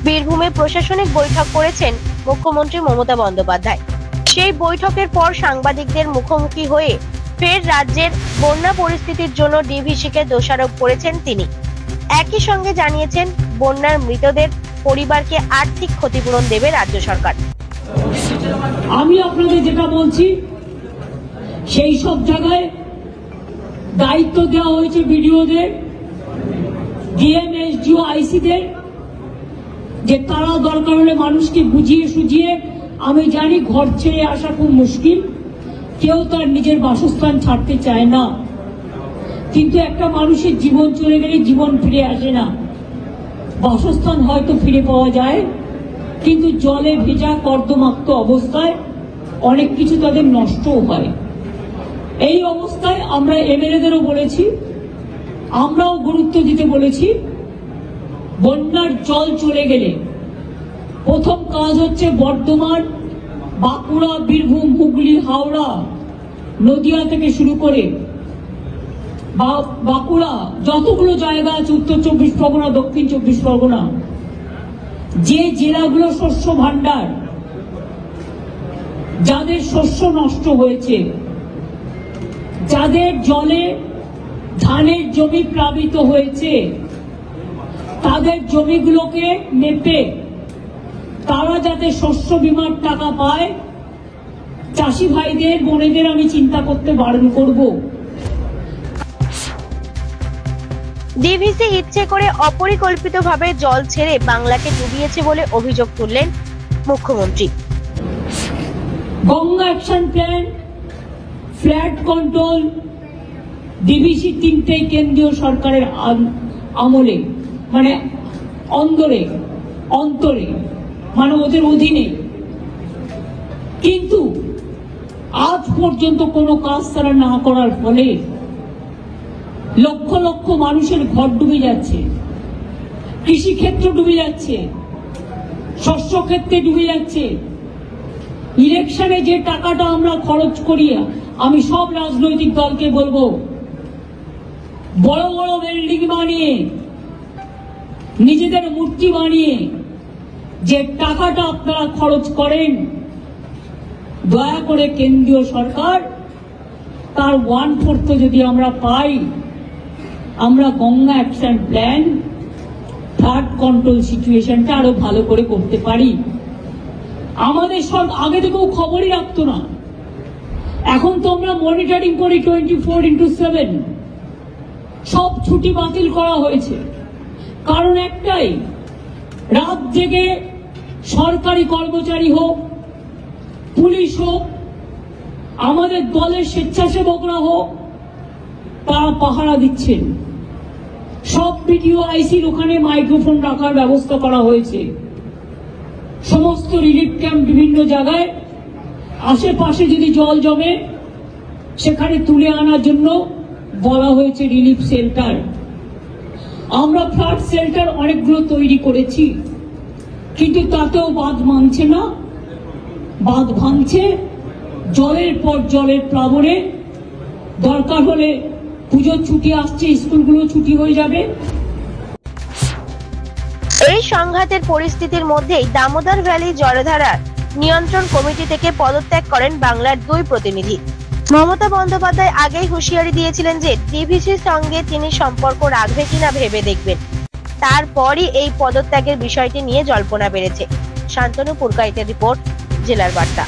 বীরভূমে প্রশাসনিক বৈঠক করেছেন মুখ্যমন্ত্রী মমতা বন্দ্যোপাধ্যায়। সেই বৈঠকের পর সাংবাদিকদের মুখোমুখি হয়ে ফের রাজ্যের বন্যা পরিস্থিতির জন্য ডিভিসিকে দোষারোপ করেছেন তিনি। একই সঙ্গে জানিয়েছেন বন্যার মৃতদের পরিবারকে আর্থিক ক্ষতিপূরণ দেবে রাজ্য সরকার। আমি আপনাদের যেটা বলছি, সেই সব জায়গায় দায়িত্ব দেওয়া হয়েছে বিডিওদের, ডিএম, এসডিও, আইসিদের, যে তারা দরকার হলে মানুষকে বুঝিয়ে সুঝিয়ে, আমি জানি ঘর ছেড়ে আসা খুব মুশকিল, কেউ তার নিজের বাসস্থান ছাড়তে চায় না, কিন্তু একটা মানুষের জীবন চলে গেলে জীবন ফিরে আসে না। বাসস্থান হয়তো ফিরে পাওয়া যায়, কিন্তু জলে ভেজা কর্দমাক্ত অবস্থায় অনেক কিছু তাদের নষ্টও হয়। এই অবস্থায় আমরা এমএলএদেরও বলেছি, আমরাও গুরুত্ব দিতে বলেছি, বন্যার জল চলে গেলে প্রথম কাজ হচ্ছে বর্ধমান, বাঁকুড়া, বীরভূম, হুগলি, হাওড়া, নদিয়া থেকে শুরু করে বাঁকুড়া, যতগুলো জায়গা আছে, উত্তর 24 পরগনা, দক্ষিণ 24 পরগনা, যে জেলাগুলো শস্য ভান্ডার, যাদের শস্য নষ্ট হয়েছে, যাদের জলে ধানের জমি প্লাবিত হয়েছে, তাদের জমিগুলোকে মেপে তারা যাতে শস্য বীমার টাকা পায়, চাষি ভাইদের, বোনেদের আমি চিন্তা করতে বারণ করব। ডিভিসি ইচ্ছে করে অপরিকল্পিতভাবে জল ছেড়ে বাংলাকে ডুবিয়েছে বলে অভিযোগ তুললেন মুখ্যমন্ত্রী। Ganga action plan, ফ্ল্যাড control, DVC তিনটেই কেন্দ্রীয় সরকারের আমলে, মানে অন্তরে, মানে ওদের অধীনে, কিন্তু আজ পর্যন্ত কোনো কাজ তারা না করার ফলে লক্ষ লক্ষ মানুষের ঘর ডুবে যাচ্ছে, কৃষিক্ষেত্র ডুবে যাচ্ছে, শস্য ক্ষেত্রে ডুবে যাচ্ছে। ইলেকশনে যে টাকাটা আমরা খরচ করি, আমি সব রাজনৈতিক দলকে বলবো, বড় বড় বিল্ডিং বানিয়ে, নিজেদের মূর্তি বানিয়ে যে টাকাটা আপনারা খরচ করেন, দয়া করে কেন্দ্রীয় সরকার তার 1/4 যদি আমরা পাই, আমরা Ganga action plan, flood control সিচুয়েশনটা আরো ভালো করে করতে পারি। আমাদের সব আগে থেকেও খবরই রাখতো না, এখন তো আমরা মনিটরিং করি 24x7। সব ছুটি বাতিল করা হয়েছে, কারণ একটাই, রাত জেগে সরকারি কর্মচারী হোক, পুলিশ হোক, আমাদের দলের স্বেচ্ছাসেবকরা হোক, তারা পাহারা দিচ্ছেন। সব বিডিও, আইসির ওখানে মাইক্রোফোন রাখার ব্যবস্থা করা হয়েছে। সমস্ত রিলিফ ক্যাম্প বিভিন্ন জায়গায়, আশেপাশে যদি জল জমে সেখানে তুলে আনার জন্য বলা হয়েছে রিলিফ শেল্টার। আমরা ফ্লাড শেল্টার অনেকগুলো তৈরি করেছি, কিন্তু তাতেও বাঁধ মানছে না, বাঁধ ভাঙছে জলের পর জলের প্লাবনে। দরকার হলে পুজোর ছুটি আসছে, স্কুলগুলো ছুটি হয়ে যাবে। এই সংঘাতের পরিস্থিতির মধ্যেই দামোদর ভ্যালি জলধারা নিয়ন্ত্রণ কমিটি থেকে পদত্যাগ করেন বাংলার 2 প্রতিনিধি। মমতা বন্দ্যোপাধ্যায় আগেই হুঁশিয়ারি দিয়েছিলেন যে ডিভিসির সঙ্গে তিনি সম্পর্ক রাখবে কিনা ভেবে দেখবেন। তারপরই এই পদত্যাগের বিষয়টি নিয়ে জল্পনা বেড়েছে। শান্তনু পুরকাইতের রিপোর্ট, জেলার বার্তা।